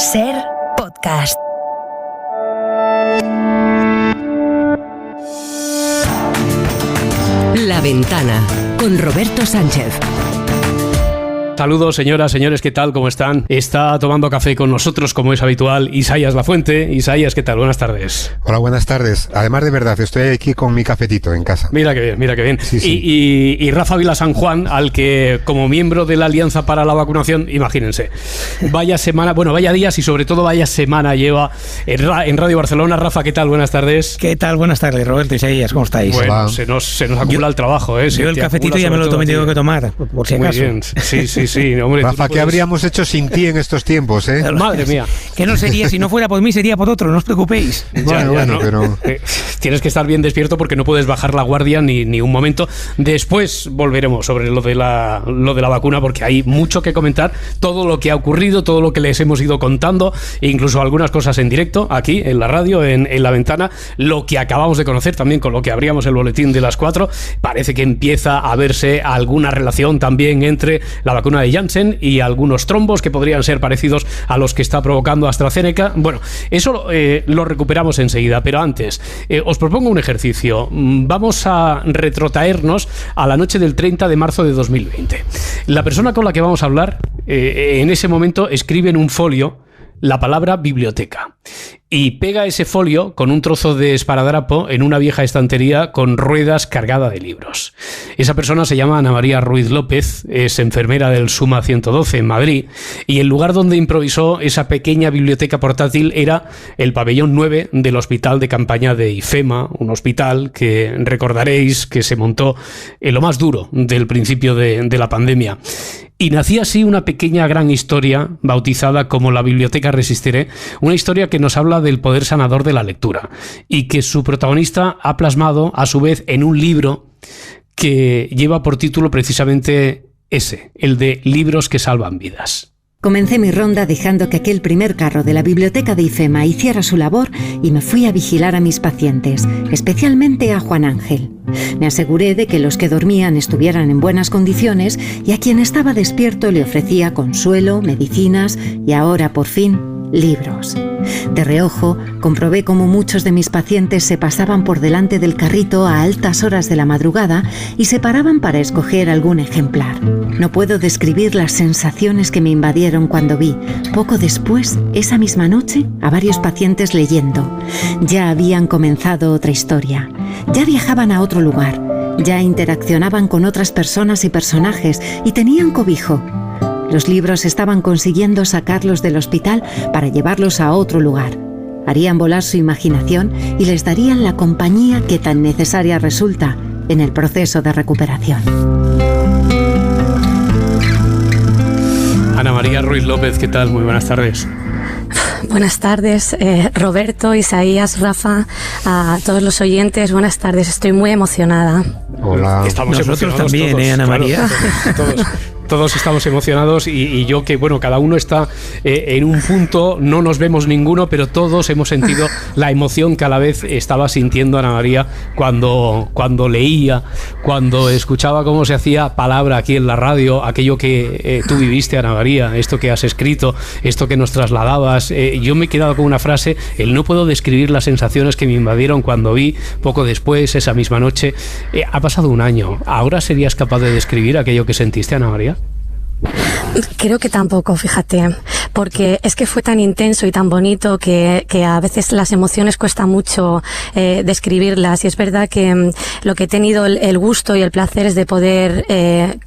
SER Podcast. La Ventana, con Roberto Sánchez. Saludos, señoras, señores, ¿qué tal? ¿Cómo están? Está tomando café con nosotros, como es habitual, Isaías Lafuente. Isaías, ¿qué tal? Buenas tardes. Hola, buenas tardes. Además, de verdad, estoy aquí con mi cafetito en casa. Mira qué bien, mira qué bien. Sí, sí. Y Rafa Vila San Juan, al que, como miembro de la Alianza para la Vacunación, imagínense, vaya semana, bueno, vaya días y sobre todo vaya semana lleva en Radio Barcelona. Rafa, ¿qué tal? Buenas tardes. ¿Qué tal? Buenas tardes, Roberto, Isaías, ¿cómo estáis? Bueno, se nos acumula el trabajo, ¿eh? Yo el cafetito ya me lo tengo que tomar, por si acaso. Muy bien, sí, hombre. Rafa, ¿qué habríamos hecho sin ti en estos tiempos, eh? Madre mía. Que no sería, si no fuera por mí, sería por otro, no os preocupéis. Bueno, ¿no? pero... Tienes que estar bien despierto porque no puedes bajar la guardia ni un momento. Después volveremos sobre lo de la vacuna, porque hay mucho que comentar, todo lo que ha ocurrido, todo lo que les hemos ido contando, e incluso algunas cosas en directo, aquí en la radio, en La Ventana, lo que acabamos de conocer también con lo que abríamos el boletín de las 4. Parece que empieza a verse alguna relación también entre la vacuna de Janssen y algunos trombos que podrían ser parecidos a los que está provocando AstraZeneca. Bueno, eso lo recuperamos enseguida, pero antes os propongo un ejercicio. Vamos a retrotraernos a la noche del 30 de marzo de 2020. La persona con la que vamos a hablar en ese momento escribe en un folio la palabra biblioteca y pega ese folio con un trozo de esparadrapo en una vieja estantería con ruedas cargada de libros. Esa persona se llama Ana María Ruiz López, es enfermera del Suma 112 en Madrid, y el lugar donde improvisó esa pequeña biblioteca portátil era el pabellón 9 del hospital de campaña de IFEMA, un hospital que recordaréis que se montó en lo más duro del principio de la pandemia. Y nacía así una pequeña gran historia bautizada como La Biblioteca Resistiré, una historia que nos habla del poder sanador de la lectura y que su protagonista ha plasmado a su vez en un libro que lleva por título precisamente ese, el de Libros que salvan vidas. Comencé mi ronda dejando que aquel primer carro de la biblioteca de IFEMA hiciera su labor y me fui a vigilar a mis pacientes, especialmente a Juan Ángel. Me aseguré de que los que dormían estuvieran en buenas condiciones y a quien estaba despierto le ofrecía consuelo, medicinas y ahora, por fin, libros. De reojo, comprobé cómo muchos de mis pacientes se pasaban por delante del carrito a altas horas de la madrugada y se paraban para escoger algún ejemplar. No puedo describir las sensaciones que me invadieron cuando vi, poco después, esa misma noche, a varios pacientes leyendo. Ya habían comenzado otra historia. Ya viajaban a otro lugar. Ya interaccionaban con otras personas y personajes y tenían cobijo. Los libros estaban consiguiendo sacarlos del hospital para llevarlos a otro lugar. Harían volar su imaginación y les darían la compañía que tan necesaria resulta en el proceso de recuperación. Ana María Ruiz López, ¿qué tal? Muy buenas tardes. Buenas tardes, Roberto, Isaías, Rafa, a todos los oyentes, buenas tardes, estoy muy emocionada. Hola. Estamos Nosotros emocionados también, todos, Ana María. Claro, todos estamos emocionados y yo que, bueno, cada uno está en un punto, no nos vemos ninguno, pero todos hemos sentido la emoción que a la vez estaba sintiendo Ana María cuando leía, cuando escuchaba cómo se hacía palabra aquí en la radio, aquello que tú viviste, Ana María, esto que has escrito, esto que nos trasladabas. Yo me he quedado con una frase, no puedo describir las sensaciones que me invadieron cuando vi, poco después, esa misma noche. Ha pasado un año, ¿ahora serías capaz de describir aquello que sentiste, Ana María? Creo que tampoco, fíjate, porque es que fue tan intenso y tan bonito que a veces las emociones cuesta mucho describirlas, y es verdad que lo que he tenido el gusto y el placer es de poder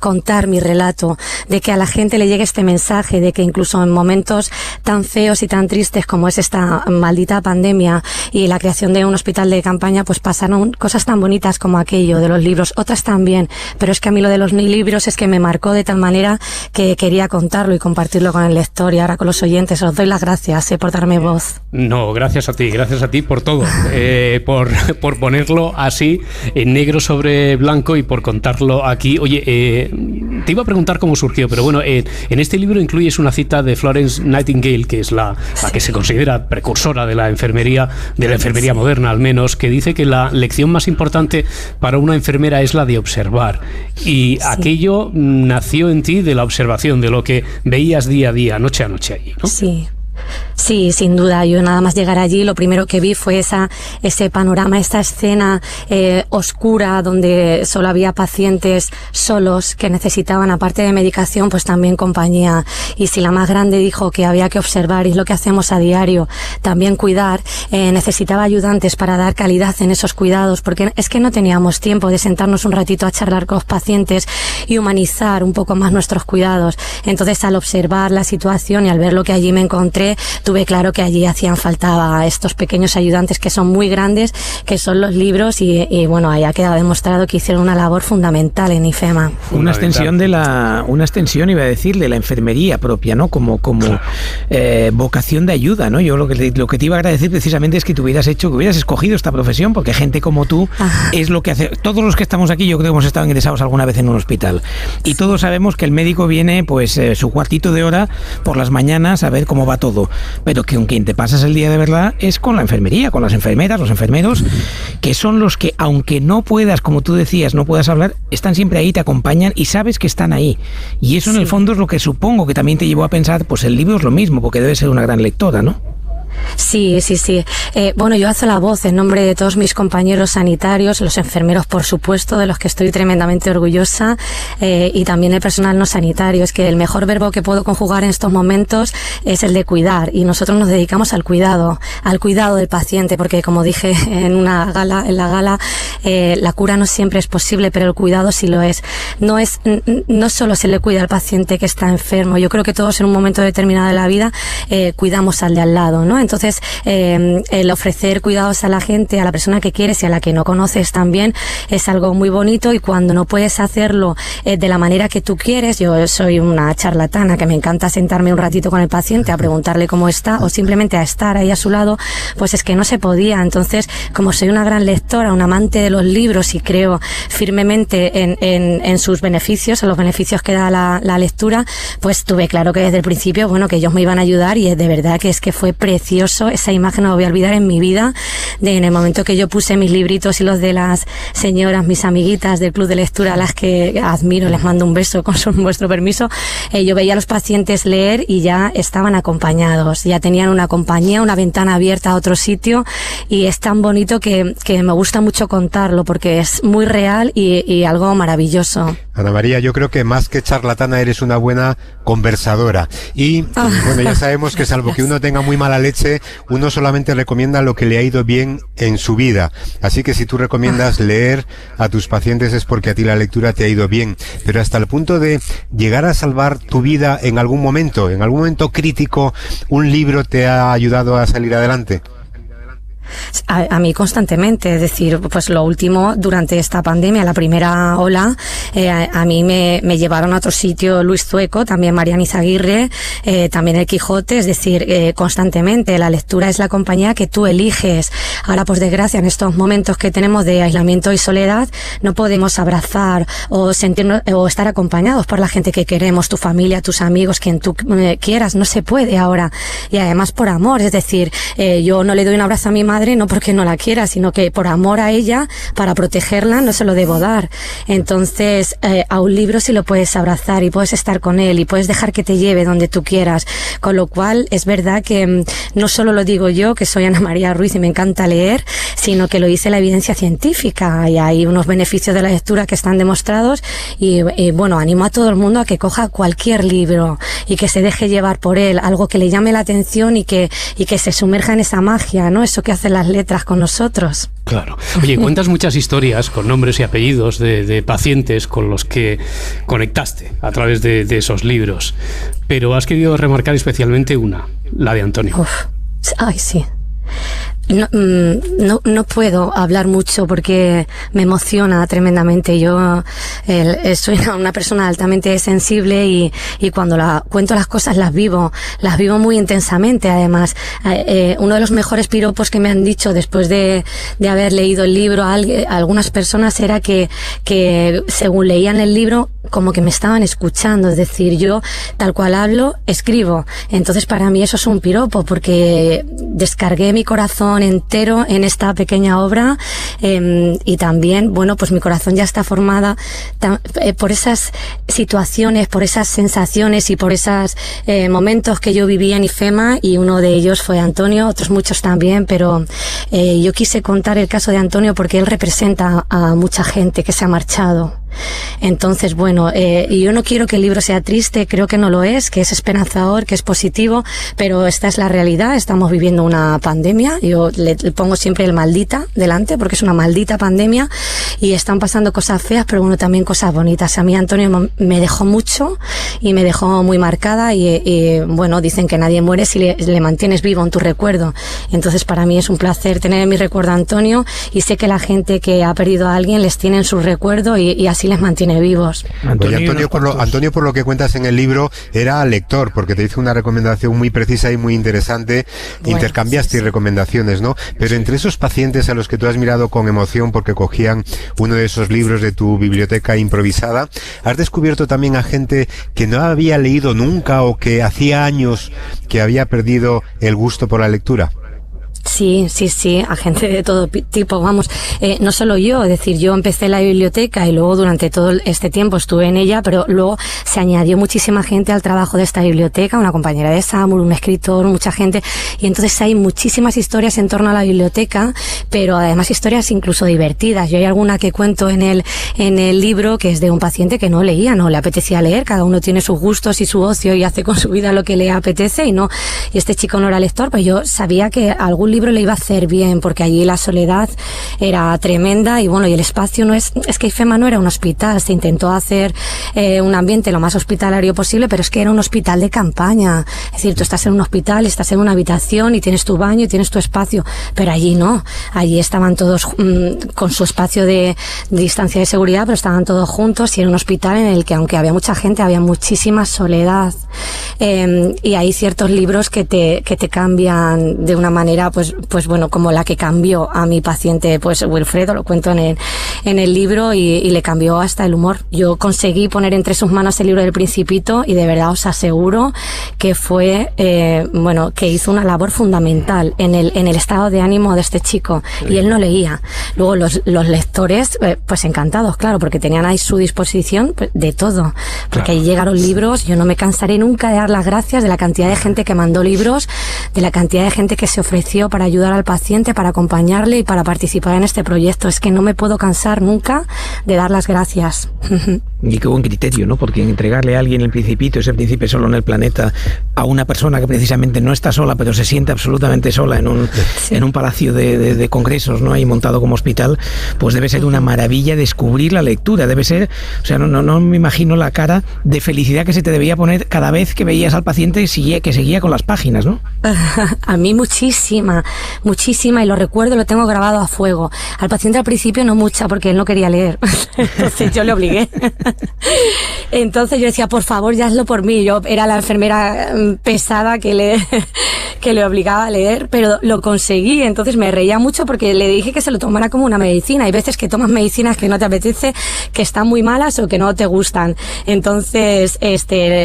contar mi relato, de que a la gente le llegue este mensaje, de que incluso en momentos tan feos y tan tristes como es esta maldita pandemia y la creación de un hospital de campaña, pues pasaron cosas tan bonitas como aquello de los libros, otras también, pero es que a mí lo de los libros es que me marcó de tal manera que quería contarlo y compartirlo con el lector y ahora con los oyentes. Os doy las gracias por darme voz. No, gracias a ti por todo, por ponerlo así en negro sobre blanco y por contarlo aquí. Oye, te iba a preguntar cómo surgió, pero bueno, en este libro incluyes una cita de Florence Nightingale, que es la que se considera precursora de la enfermería moderna, al menos, que dice que la lección más importante para una enfermera es la de observar, y aquello nació en ti de la observación, de lo que veías día a día, noche a noche allí, ¿no? Sí. Sí, sin duda. Yo nada más llegar allí, lo primero que vi fue ese panorama, esta escena oscura donde solo había pacientes solos que necesitaban, aparte de medicación, pues también compañía. Y si la más grande dijo que había que observar, y es lo que hacemos a diario, también cuidar, necesitaba ayudantes para dar calidad en esos cuidados, porque es que no teníamos tiempo de sentarnos un ratito a charlar con los pacientes y humanizar un poco más nuestros cuidados. Entonces, al observar la situación y al ver lo que allí me encontré, tuve claro que allí hacían falta estos pequeños ayudantes que son muy grandes, que son los libros, y bueno, ahí ha quedado demostrado que hicieron una labor fundamental en IFEMA. Una extensión iba a decir, de la enfermería propia, ¿no? Como vocación de ayuda, ¿no? Yo lo que te iba a agradecer precisamente es que hubieras escogido esta profesión, porque gente como tú es lo que hace. Todos los que estamos aquí, yo creo que hemos estado ingresados alguna vez en un hospital, y todos sabemos que el médico viene, pues, su cuartito de hora por las mañanas a ver cómo va todo, pero que con quien te pasas el día de verdad es con la enfermería, con las enfermeras, los enfermeros, que son los que, aunque no puedas, como tú decías, no puedas hablar, están siempre ahí, te acompañan y sabes que están ahí. Y eso en el fondo es lo que supongo que también te llevó a pensar, pues el libro es lo mismo, porque debes ser una gran lectora, ¿no? Sí. Bueno, yo alzo la voz en nombre de todos mis compañeros sanitarios, los enfermeros, por supuesto, de los que estoy tremendamente orgullosa, y también el personal no sanitario. Es que el mejor verbo que puedo conjugar en estos momentos es el de cuidar, y nosotros nos dedicamos al cuidado del paciente, porque, como dije en la gala, la cura no siempre es posible, pero el cuidado sí lo es. No solo se le cuida al paciente que está enfermo. Yo creo que todos en un momento determinado de la vida cuidamos al de al lado, ¿no? Entonces, el ofrecer cuidados a la gente, a la persona que quieres y a la que no conoces también, es algo muy bonito. Y cuando no puedes hacerlo de la manera que tú quieres, yo soy una charlatana que me encanta sentarme un ratito con el paciente a preguntarle cómo está, o simplemente a estar ahí a su lado, pues es que no se podía. Entonces, como soy una gran lectora, un amante de los libros, y creo firmemente en sus beneficios, en los beneficios que da la lectura, pues tuve claro que desde el principio, bueno, que ellos me iban a ayudar, y de verdad que es que fue precioso. Esa imagen no la voy a olvidar en mi vida, de en el momento que yo puse mis libritos y los de las señoras, mis amiguitas del club de lectura, a las que admiro, les mando un beso con vuestro permiso. Yo veía a los pacientes leer y ya estaban acompañados, ya tenían una compañía, una ventana abierta a otro sitio, y es tan bonito que me gusta mucho contarlo, porque es muy real y algo maravilloso. Ana María, yo creo que más que charlatana eres una buena conversadora, y bueno, ya sabemos que salvo que uno tenga muy mala leche, uno solamente recomienda lo que le ha ido bien en su vida. Así que si tú recomiendas leer a tus pacientes es porque a ti la lectura te ha ido bien. Pero hasta el punto de llegar a salvar tu vida en algún momento crítico, ¿un libro te ha ayudado a salir adelante? A mí constantemente, es decir, pues lo último durante esta pandemia, la primera ola, a mí me llevaron a otro sitio Luis Zueco, también Mariana Izaguirre, también el Quijote, es decir, constantemente la lectura es la compañía que tú eliges. Ahora, por desgracia, en estos momentos que tenemos de aislamiento y soledad, no podemos abrazar o sentirnos o estar acompañados por la gente que queremos, tu familia, tus amigos, quien tú quieras, no se puede ahora, y además por amor, es decir, yo no le doy un abrazo a mi madre no porque no la quiera, sino que por amor a ella, para protegerla, no se lo debo dar. Entonces, a un libro sí lo puedes abrazar y puedes estar con él y puedes dejar que te lleve donde tú quieras. Con lo cual, es verdad que no solo lo digo yo, que soy Ana María Ruiz y me encanta leer, sino que lo dice la evidencia científica, y hay unos beneficios de la lectura que están demostrados, y bueno, animo a todo el mundo a que coja cualquier libro y que se deje llevar por él, algo que le llame la atención y que se sumerja en esa magia, ¿no? Eso que hacen las letras con nosotros. Claro. Oye, cuentas muchas historias con nombres y apellidos de pacientes con los que conectaste a través de esos libros, pero has querido remarcar especialmente una, la de Antonio. Uf. Ay, sí. No puedo hablar mucho porque me emociona tremendamente. Yo soy una persona altamente sensible y cuando cuento las cosas las vivo muy intensamente. Además, uno de los mejores piropos que me han dicho después de haber leído el libro a algunas personas era que según leían el libro como que me estaban escuchando, es decir, yo tal cual hablo, escribo. Entonces para mí eso es un piropo porque descargué mi corazón, corazón entero en esta pequeña obra, y también, bueno, pues mi corazón ya está formada por esas situaciones, por esas sensaciones y por esos momentos que yo vivía en IFEMA, y uno de ellos fue Antonio, otros muchos también, pero yo quise contar el caso de Antonio porque él representa a mucha gente que se ha marchado. Entonces, bueno, y yo no quiero que el libro sea triste, creo que no lo es, que es esperanzador, que es positivo, pero esta es la realidad. Estamos viviendo una pandemia, yo le pongo siempre el maldita delante porque es una maldita pandemia, y están pasando cosas feas, pero bueno, también cosas bonitas. A mí Antonio me dejó mucho y me dejó muy marcada, y bueno, dicen que nadie muere si le mantienes vivo en tu recuerdo. Entonces, para mí es un placer tener en mi recuerdo a Antonio, y sé que la gente que ha perdido a alguien les tiene en su recuerdo, y así les mantiene vivos. Antonio, por lo que cuentas en el libro, era lector, porque te hizo una recomendación muy precisa y muy interesante. Bueno, intercambiaste recomendaciones, ¿no? Pero entre esos pacientes a los que tú has mirado con emoción porque cogían uno de esos libros de tu biblioteca improvisada, ¿has descubierto también a gente que no había leído nunca o que hacía años que había perdido el gusto por la lectura? Sí, a gente de todo tipo, vamos, no solo yo, es decir, yo empecé la biblioteca y luego durante todo este tiempo estuve en ella, pero luego se añadió muchísima gente al trabajo de esta biblioteca, una compañera de Samuel, un escritor, mucha gente, y entonces hay muchísimas historias en torno a la biblioteca, pero además historias incluso divertidas. Yo hay alguna que cuento en el libro que es de un paciente que no leía, no le apetecía leer, cada uno tiene sus gustos y su ocio y hace con su vida lo que le apetece, y este chico no era lector, pues yo sabía que algún libro le iba a hacer bien, porque allí la soledad era tremenda, y bueno, y el espacio es que IFEMA no era un hospital, se intentó hacer un ambiente lo más hospitalario posible, pero es que era un hospital de campaña, es decir, tú estás en un hospital, estás en una habitación y tienes tu baño y tienes tu espacio, pero allí no, allí estaban todos con su espacio de distancia de seguridad, pero estaban todos juntos, y era un hospital en el que, aunque había mucha gente, había muchísima soledad, y hay ciertos libros que te cambian de una manera, pues bueno, como la que cambió a mi paciente, pues Wilfredo, lo cuento en el libro, y le cambió hasta el humor. Yo conseguí poner entre sus manos el libro del Principito, y de verdad os aseguro que fue, que hizo una labor fundamental en el estado de ánimo de este chico, y él no leía. Luego los lectores, pues encantados, claro, porque tenían ahí su disposición, pues, de todo, porque ahí llegaron libros. Yo no me cansaré nunca de dar las gracias de la cantidad de gente que mandó libros, de la cantidad de gente que se ofreció para ayudar al paciente, para acompañarle y para participar en este proyecto. Es que no me puedo cansar nunca de dar las gracias. Y qué buen criterio, ¿no? Porque entregarle a alguien el Principito, ese príncipe solo en el planeta, a una persona que precisamente no está sola, pero se siente absolutamente sola en un palacio de congresos, ¿no? Ahí montado como hospital, pues debe ser una maravilla descubrir la lectura. Debe ser, o sea, no me imagino la cara de felicidad que se te debía poner cada vez que veías al paciente que seguía con las páginas, ¿no? A mí muchísima, y lo recuerdo, lo tengo grabado a fuego. Al paciente al principio no mucha, porque él no quería leer. Entonces yo le obligué. Entonces yo decía, por favor, ya hazlo por mí. Yo era la enfermera pesada que le obligaba a leer, pero lo conseguí. Entonces me reía mucho porque le dije que se lo tomara como una medicina. Hay veces que tomas medicinas que no te apetece, que están muy malas o que no te gustan. Entonces,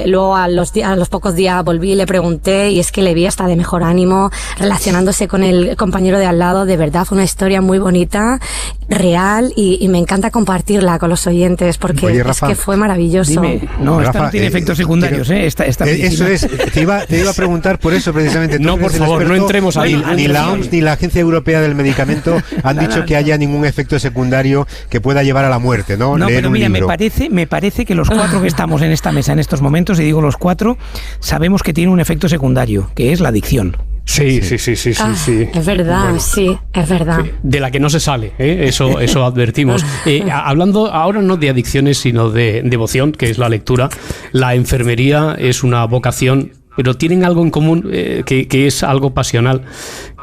luego a los pocos días volví y le pregunté, y es que le vi hasta de mejor ánimo, relacionándose con el compañero de al lado. De verdad fue una historia muy bonita, real, y me encanta compartirla con los oyentes, porque oye, Rafa, es que fue maravilloso. Dime, no, Rafa, esta no tiene efectos secundarios, esta eso es, te iba a preguntar por eso precisamente. No, por favor, no entremos ahí. Ni la OMS ni la Agencia Europea del Medicamento han dicho que haya ningún efecto secundario que pueda llevar a la muerte, ¿no? No, leer pero mira, libro. me parece que los cuatro que estamos en esta mesa en estos momentos, y digo los cuatro, sabemos que tiene un efecto secundario, que es la adicción. Sí. Es verdad, bueno, sí, es verdad. Sí, de la que no se sale, eso advertimos. Hablando ahora no de adicciones, sino de devoción, que es la lectura. La enfermería es una vocación, pero tienen algo en común, que es algo pasional,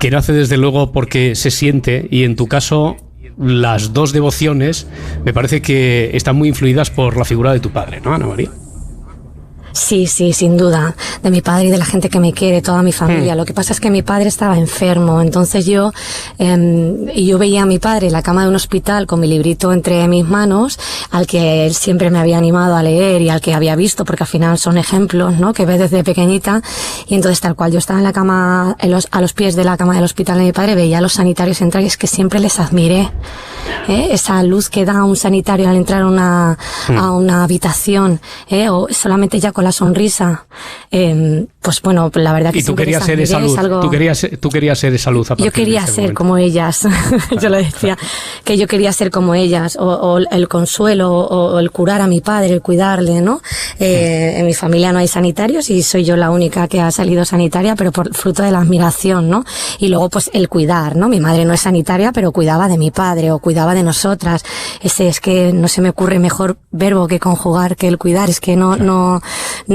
que nace desde luego porque se siente, y en tu caso las dos devociones me parece que están muy influidas por la figura de tu padre, ¿no, Ana María? Sí, sin duda, de mi padre y de la gente que me quiere, toda mi familia. Lo que pasa es que mi padre estaba enfermo, entonces yo veía a mi padre en la cama de un hospital con mi librito entre mis manos, al que él siempre me había animado a leer y al que había visto, porque al final son ejemplos, ¿no?, que ves desde pequeñita. Y entonces, tal cual yo estaba en la cama, a los pies de la cama del hospital de mi padre, veía a los sanitarios entrar y es que siempre les admiré. Esa luz que da un sanitario al entrar a una habitación, o solamente ya con la sonrisa, pues bueno, la verdad que y tú querías ser esa luz, tú querías ser esa luz. Yo quería ser como ellas. Yo lo decía, que yo quería ser como ellas, o el consuelo, o el curar a mi padre, el cuidarle, ¿no? En mi familia no hay sanitarios y soy yo la única que ha salido sanitaria, pero por fruto de la admiración, ¿no? Y luego pues el cuidar, ¿no? Mi madre no es sanitaria, pero cuidaba de mi padre o cuidaba de nosotras. Es que no se me ocurre mejor verbo que conjugar que el cuidar. Es que no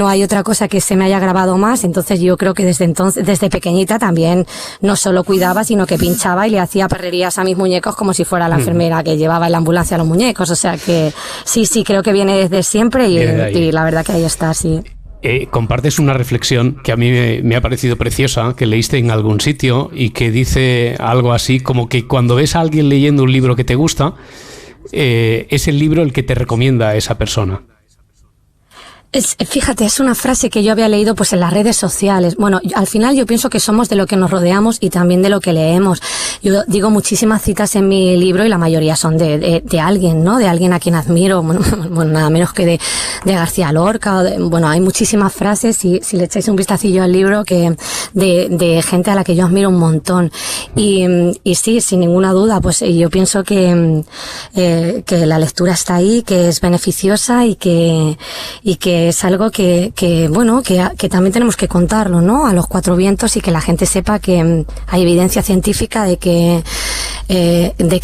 hay otra cosa que se me haya grabado más. Entonces yo creo que desde pequeñita también no solo cuidaba, sino que pinchaba y le hacía perrerías a mis muñecos como si fuera la enfermera que llevaba en la ambulancia a los muñecos. O sea que sí, creo que viene desde siempre y la verdad que ahí está, sí. Compartes una reflexión que a mí me ha parecido preciosa, que leíste en algún sitio y que dice algo así como que cuando ves a alguien leyendo un libro que te gusta, es el libro el que te recomienda a esa persona. Fíjate, es una frase que yo había leído pues en las redes sociales. Bueno, al final yo pienso que somos de lo que nos rodeamos y también de lo que leemos. Yo digo muchísimas citas en mi libro y la mayoría son de alguien, ¿no? De alguien a quien admiro, bueno, nada menos que de García Lorca. Bueno, hay muchísimas frases y si le echáis un vistacillo al libro que de gente a la que yo admiro un montón. Y sí, sin ninguna duda, pues yo pienso que la lectura está ahí, que es beneficiosa y que es algo que también tenemos que contarlo, ¿no?, a los cuatro vientos y que la gente sepa que hay evidencia científica de que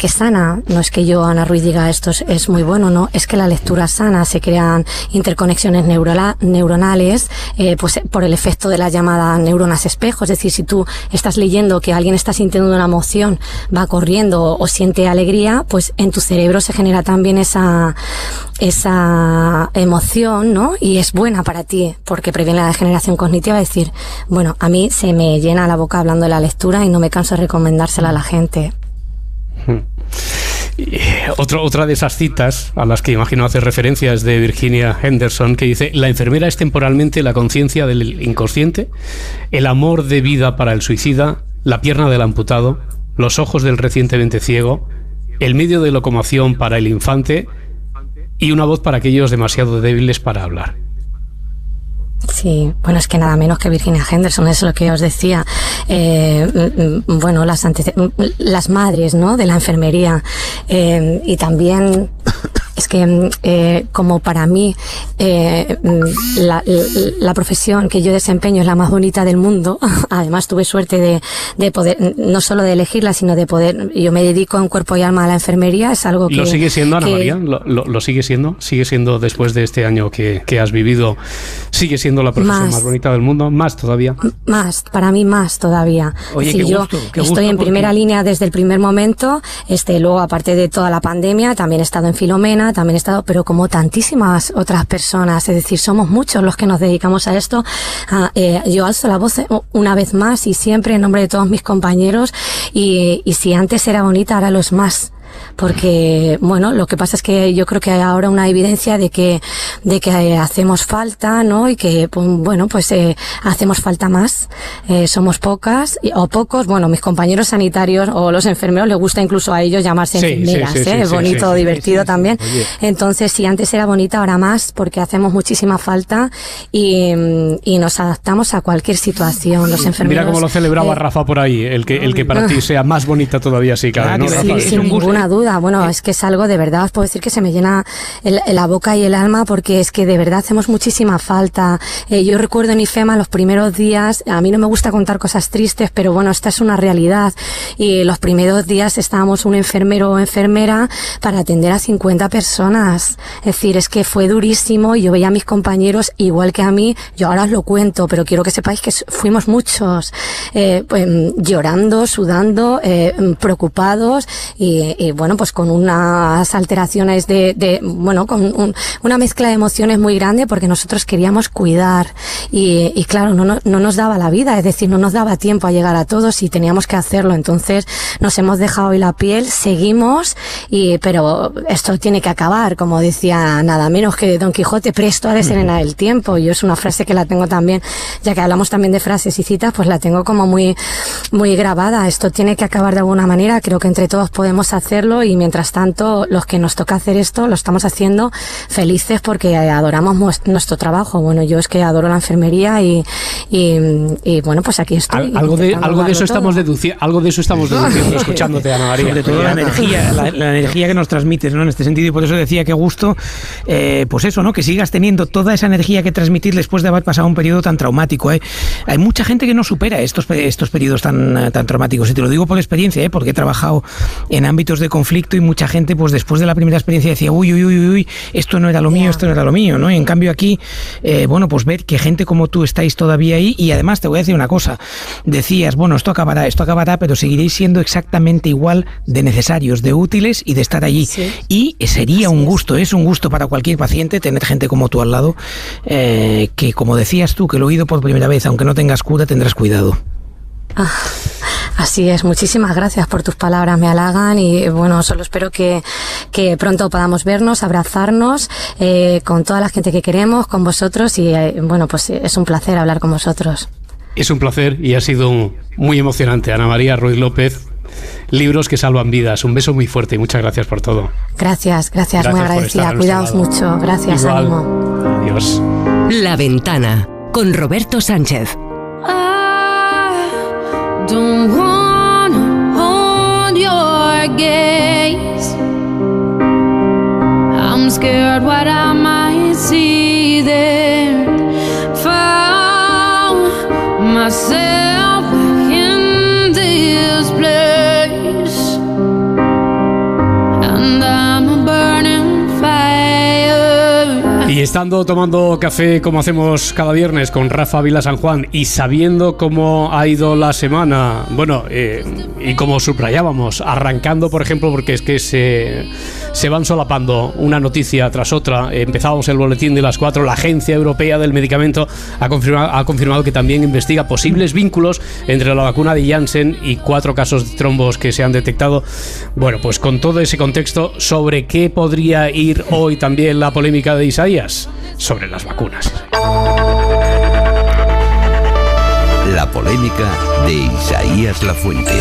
sana. No es que yo, Ana Ruiz, diga esto es muy bueno, no, es que la lectura sana, se crean interconexiones neuronales, pues por el efecto de la llamada neuronas espejo. Es decir, si tú estás leyendo que alguien está sintiendo una emoción, va corriendo o siente alegría, pues en tu cerebro se genera también esa emoción, ¿no? Y es buena para ti porque previene la degeneración cognitiva. Es decir, bueno, a mí se me llena la boca hablando de la lectura y no me canso de recomendársela a la gente. Otra de esas citas a las que imagino hacer referencia es de Virginia Henderson, que dice: la enfermera es temporalmente la conciencia del inconsciente, el amor de vida para el suicida, la pierna del amputado, los ojos del recientemente ciego, el medio de locomoción para el infante y una voz para aquellos demasiado débiles para hablar. Sí, bueno, es que nada menos que Virginia Henderson, es lo que os decía. Bueno, las madres, ¿no?, de la enfermería, y también es que como para mí la profesión que yo desempeño es la más bonita del mundo. Además tuve suerte de poder, no solo de elegirla, sino de poder, yo me dedico en cuerpo y alma a la enfermería. Es algo que... ¿Lo sigue siendo, Ana María? ¿Lo sigue siendo? ¿Sigue siendo después de este año que has vivido? ¿Sigue siendo la profesión más bonita del mundo? ¿Más todavía? Más, para mí más todavía. Oye, sí, yo estoy en primera línea desde el primer momento. Luego, aparte de toda la pandemia, también he estado en Filomena, también he estado, pero como tantísimas otras personas, es decir, somos muchos los que nos dedicamos a esto. Yo alzo la voz una vez más y siempre en nombre de todos mis compañeros, y si antes era bonita, ahora lo es más. Porque, bueno, lo que pasa es que yo creo que hay ahora una evidencia de que hacemos falta, ¿no? Y que, bueno, pues hacemos falta más. Somos pocas o pocos. Bueno, mis compañeros sanitarios o los enfermeros, les gusta incluso a ellos llamarse enfermeras, es bonito, divertido también. Oye. Entonces, si antes era bonita, ahora más, porque hacemos muchísima falta y nos adaptamos a cualquier situación. Los enfermeros. Mira cómo lo celebraba Rafa por ahí, el que para ti sea más bonita todavía, sí, cabe, ¿no, Rafa? Sin ninguna duda. Bueno, es que es algo, de verdad, os puedo decir que se me llena la boca y el alma, porque es que de verdad hacemos muchísima falta. Yo recuerdo en IFEMA los primeros días, a mí no me gusta contar cosas tristes, pero bueno, esta es una realidad. Y los primeros días estábamos un enfermero o enfermera para atender a 50 personas. Es decir, es que fue durísimo y yo veía a mis compañeros igual que a mí. Yo ahora os lo cuento, pero quiero que sepáis que fuimos muchos, pues, llorando, sudando, preocupados y bueno, pues con unas alteraciones con una mezcla de emociones muy grande, porque nosotros queríamos cuidar y claro, no nos daba la vida, es decir, no nos daba tiempo a llegar a todos y teníamos que hacerlo. Entonces nos hemos dejado hoy la piel, seguimos, pero esto tiene que acabar, como decía nada menos que Don Quijote, presto ha de serenar el tiempo. Yo es una frase que la tengo también, ya que hablamos también de frases y citas, pues la tengo como muy, muy grabada. Esto tiene que acabar de alguna manera, creo que entre todos podemos hacerlo, y mientras tanto los que nos toca hacer esto lo estamos haciendo felices porque adoramos nuestro trabajo. Bueno, yo es que adoro la enfermería y bueno, pues aquí estoy. Algo de eso estamos deduciendo escuchándote, Ana María. Sobre todo la energía que nos transmites, ¿no? En este sentido, y por eso decía que gusto, pues eso, ¿no? Que sigas teniendo toda esa energía que transmitir después de haber pasado un periodo tan traumático, ¿eh? Hay mucha gente que no supera estos periodos tan traumáticos, y te lo digo por experiencia, porque he trabajado en ámbitos de conflicto y mucha gente, pues después de la primera experiencia decía, uy, esto no era lo mío, ¿no? Y en cambio aquí, bueno, pues ver que gente como tú estáis todavía ahí, y además te voy a decir una cosa, decías, bueno, esto acabará, pero seguiréis siendo exactamente igual de necesarios, de útiles y de estar allí. Sí. Y sería un gusto, es un gusto para cualquier paciente tener gente como tú al lado, que como decías tú, que lo he oído por primera vez, aunque no tengas cura, tendrás cuidado. Así es, muchísimas gracias por tus palabras, me halagan, y bueno, solo espero que pronto podamos vernos, abrazarnos con toda la gente que queremos, con vosotros, y bueno, pues es un placer hablar con vosotros. Es un placer y ha sido muy emocionante. Ana María Ruiz López, Libros que salvan vidas. Un beso muy fuerte y muchas gracias por todo. Gracias, muy agradecida. Cuidaos mucho. Gracias, igual. Ánimo. Adiós. La Ventana, con Roberto Sánchez. Don't wanna hold your gaze. I'm scared what I might see there. Found myself in this place, and I'm a burning fire. Y estando tomando café como hacemos cada viernes con Rafa Vila San Juan, y sabiendo cómo ha ido la semana, bueno, y como subrayábamos, arrancando por ejemplo, porque es que se van solapando una noticia tras otra. Empezábamos el boletín de las 4, la Agencia Europea del Medicamento ha confirmado que también investiga posibles vínculos entre la vacuna de Janssen y 4 casos de trombos que se han detectado. Bueno, pues con todo ese contexto, ¿sobre qué podría ir hoy también la polémica de Isaías? Sobre las vacunas. La polémica de Isaías Lafuente.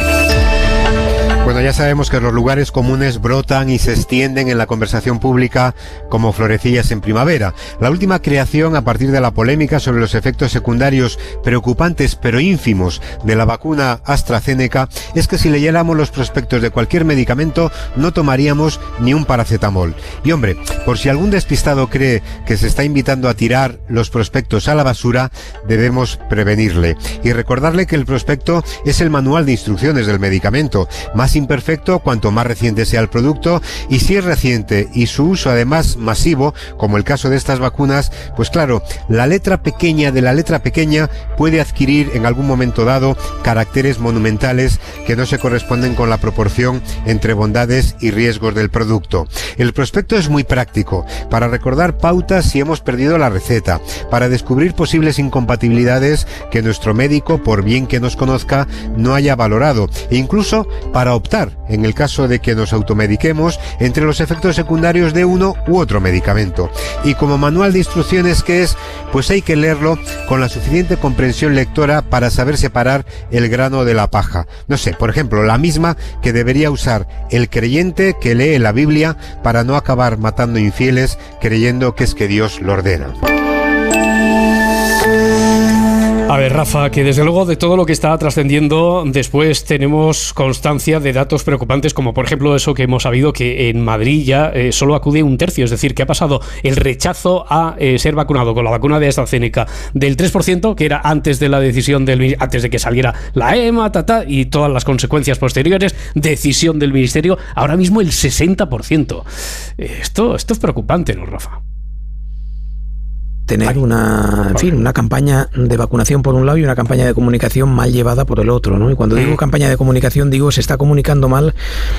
Bueno, ya sabemos que los lugares comunes brotan y se extienden en la conversación pública como florecillas en primavera. La última creación a partir de la polémica sobre los efectos secundarios preocupantes pero ínfimos de la vacuna AstraZeneca es que si leyéramos los prospectos de cualquier medicamento no tomaríamos ni un paracetamol. Y hombre, por si algún despistado cree que se está invitando a tirar los prospectos a la basura, debemos prevenirle y recordarle que el prospecto es el manual de instrucciones del medicamento, más imperfecto cuanto más reciente sea el producto, y si es reciente y su uso además masivo, como el caso de estas vacunas, pues claro, la letra pequeña de la letra pequeña puede adquirir en algún momento dado caracteres monumentales que no se corresponden con la proporción entre bondades y riesgos del producto. El prospecto es muy práctico para recordar pautas si hemos perdido la receta, para descubrir posibles incompatibilidades que nuestro médico, por bien que nos conozca, no haya valorado, e incluso para optar, en el caso de que nos automediquemos, entre los efectos secundarios de uno u otro medicamento. Y como manual de instrucciones que es, pues hay que leerlo con la suficiente comprensión lectora para saber separar el grano de la paja. No sé, por ejemplo, la misma que debería usar el creyente que lee la Biblia para no acabar matando infieles creyendo que es que Dios lo ordena. A ver, Rafa, que desde luego de todo lo que está trascendiendo, después tenemos constancia de datos preocupantes, como por ejemplo eso que hemos sabido, que en Madrid ya solo acude un tercio, es decir, que ha pasado el rechazo a ser vacunado con la vacuna de AstraZeneca del 3%, que era antes de la decisión antes de que saliera la EMA, y todas las consecuencias posteriores, decisión del Ministerio, ahora mismo el 60%. Esto es preocupante, ¿no, Rafa? tener una campaña de vacunación por un lado y una campaña de comunicación mal llevada por el otro, ¿no? Y cuando digo campaña de comunicación, digo se está comunicando mal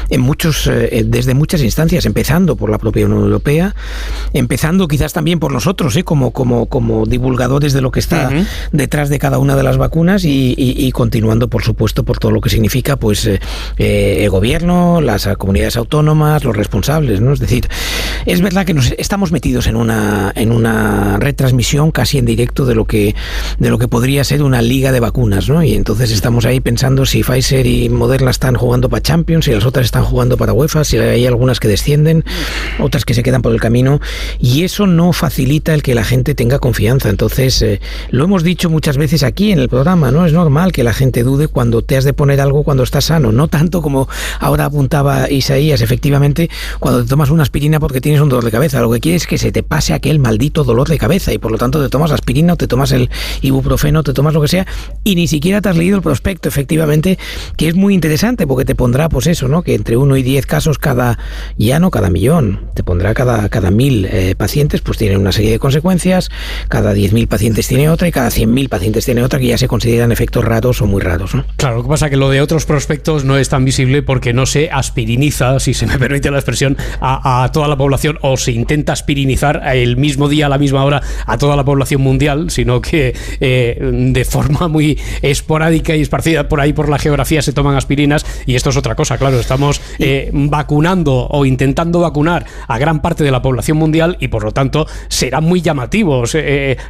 desde muchas instancias, empezando por la propia Unión Europea, empezando quizás también por nosotros, como divulgadores de lo que está detrás de cada una de las vacunas y continuando, por supuesto, por todo lo que significa, pues, el gobierno, las comunidades autónomas, los responsables, ¿no? Es decir, es verdad que estamos metidos en una retransmisión casi en directo de lo que podría ser una liga de vacunas, ¿no? Y entonces estamos ahí pensando si Pfizer y Moderna están jugando para Champions, si las otras están jugando para UEFA, si hay algunas que descienden, otras que se quedan por el camino, y eso no facilita el que la gente tenga confianza. Entonces, lo hemos dicho muchas veces aquí en el programa, ¿no? Es normal que la gente dude cuando te has de poner algo cuando estás sano, no tanto como ahora apuntaba Isaías, efectivamente, cuando te tomas una aspirina porque tienes un dolor de cabeza, lo que quieres es que se te pase aquel maldito dolor de cabeza y por lo tanto te tomas aspirina o te tomas el ibuprofeno, te tomas lo que sea y ni siquiera te has leído el prospecto, efectivamente, que es muy interesante porque te pondrá, pues eso, ¿no? Que entre 1 y 10 casos cada millón, te pondrá cada 1000 pacientes, pues tienen una serie de consecuencias, cada 10.000 pacientes tiene otra y cada 100.000 pacientes tiene otra, que ya se consideran efectos raros o muy raros, ¿no? Claro, lo que pasa es que lo de otros prospectos no es tan visible porque no se aspiriniza, si se me permite la expresión, a toda la población, o se intenta aspirinizar el mismo día, a la misma hora, a toda la población mundial, sino que de forma muy esporádica y esparcida por ahí por la geografía se toman aspirinas, y esto es otra cosa, claro, estamos vacunando o intentando vacunar a gran parte de la población mundial y por lo tanto serán muy llamativos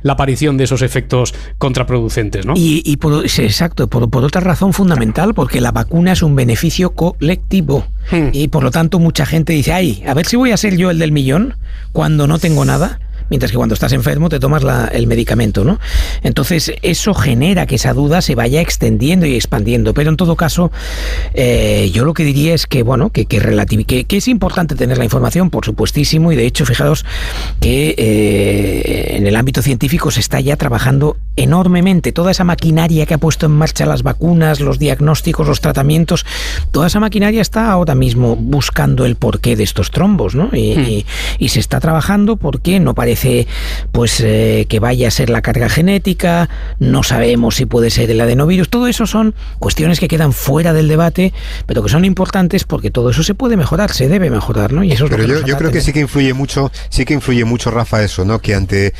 la aparición de esos efectos contraproducentes, ¿no? Exacto, por otra razón fundamental, porque la vacuna es un beneficio colectivo y por lo tanto mucha gente dice, a ver si voy a ser yo el del millón cuando no tengo nada. Mientras que cuando estás enfermo te tomas el medicamento, ¿no? Entonces eso genera que esa duda se vaya extendiendo y expandiendo. Pero en todo caso, yo lo que diría es que, bueno, que es importante tener la información, por supuestísimo, y de hecho, fijaros que en el ámbito científico se está ya trabajando enormemente. Toda esa maquinaria que ha puesto en marcha las vacunas, los diagnósticos, los tratamientos, toda esa maquinaria está ahora mismo buscando el porqué de estos trombos, ¿no? Y se está trabajando porque no parece que vaya a ser la carga genética, no sabemos si puede ser el adenovirus. Todo eso son cuestiones que quedan fuera del debate, pero que son importantes porque todo eso se puede mejorar, se debe mejorar, ¿no? Y eso es pero lo que yo creo que sí que influye mucho, Rafa, eso, ¿no? Que ante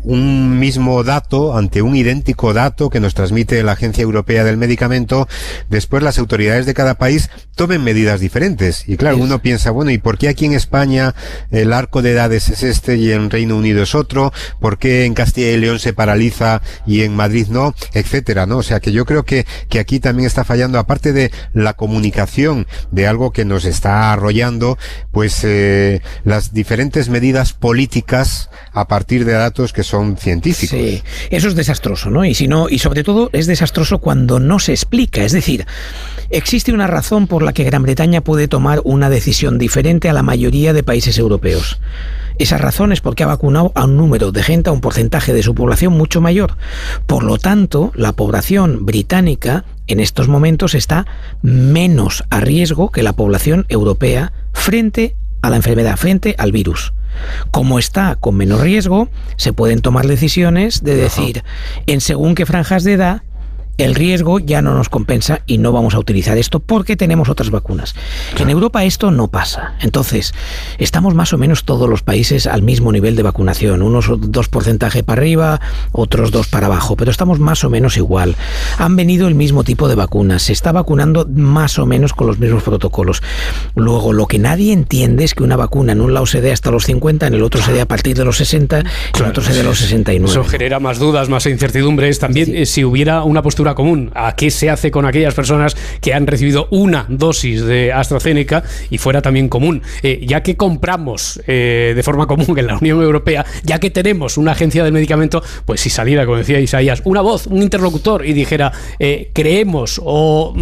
un mismo dato, ante un idéntico dato que nos transmite la Agencia Europea del Medicamento, después las autoridades de cada país tomen medidas diferentes. Y claro, uno piensa, bueno, ¿y por qué aquí en España el arco de edades es este y en Reino Unido es otro? ¿Por qué en Castilla y León se paraliza y en Madrid no? Etcétera, ¿no? O sea que yo creo que aquí también está fallando, aparte de la comunicación de algo que nos está arrollando, pues las diferentes medidas políticas a partir de datos que son científicos. Sí, eso es desastroso, ¿no? Y sobre todo es desastroso cuando no se explica. Es decir, existe una razón por la que Gran Bretaña puede tomar una decisión diferente a la mayoría de países europeos. Esa razón es porque ha vacunado a un número de gente, a un porcentaje de su población mucho mayor. Por lo tanto, la población británica en estos momentos está menos a riesgo que la población europea frente a la enfermedad, frente al virus. Como está con menos riesgo, se pueden tomar decisiones de decir, en según qué franjas de edad, el riesgo ya no nos compensa y no vamos a utilizar esto porque tenemos otras vacunas. En Europa esto no pasa. Entonces, estamos más o menos todos los países al mismo nivel de vacunación. Unos 2% para arriba, otros 2 para abajo, pero estamos más o menos igual. Han venido el mismo tipo de vacunas. Se está vacunando más o menos con los mismos protocolos. Luego, lo que nadie entiende es que una vacuna en un lado se dé hasta los 50, en el otro se dé a partir de los 60 y en otro se dé a los 69. Eso genera más dudas, más incertidumbres. También, si hubiera una postura común a qué se hace con aquellas personas que han recibido una dosis de AstraZeneca y fuera también común, ya que compramos de forma común en la Unión Europea, ya que tenemos una agencia del medicamento, pues si saliera, como decía Isaías, una voz, un interlocutor y dijera creemos o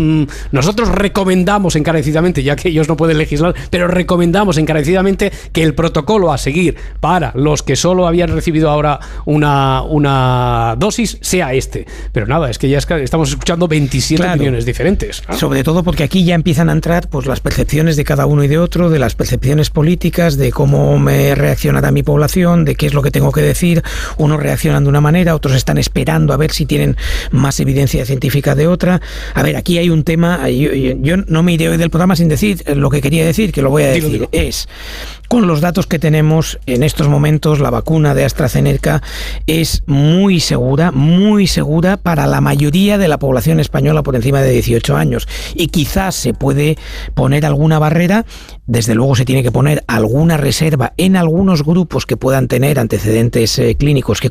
nosotros recomendamos encarecidamente, ya que ellos no pueden legislar, pero recomendamos encarecidamente que el protocolo a seguir para los que solo habían recibido ahora una dosis sea este. Pero nada, es que ya es estamos escuchando 27 opiniones diferentes. Sobre todo porque aquí ya empiezan a entrar pues las percepciones de cada uno y de otro, de las percepciones políticas, de cómo me reaccionará mi población, de qué es lo que tengo que decir. Unos reaccionan de una manera, otros están esperando a ver si tienen más evidencia científica de otra. A ver, aquí hay un tema, yo no me iré hoy del programa sin decir lo que quería decir, que lo voy a decir. Digo. Es, con los datos que tenemos en estos momentos, la vacuna de AstraZeneca es muy segura para la mayoría de la población española por encima de 18 años. Y quizás se puede poner alguna barrera, desde luego se tiene que poner alguna reserva en algunos grupos que puedan tener antecedentes clínicos que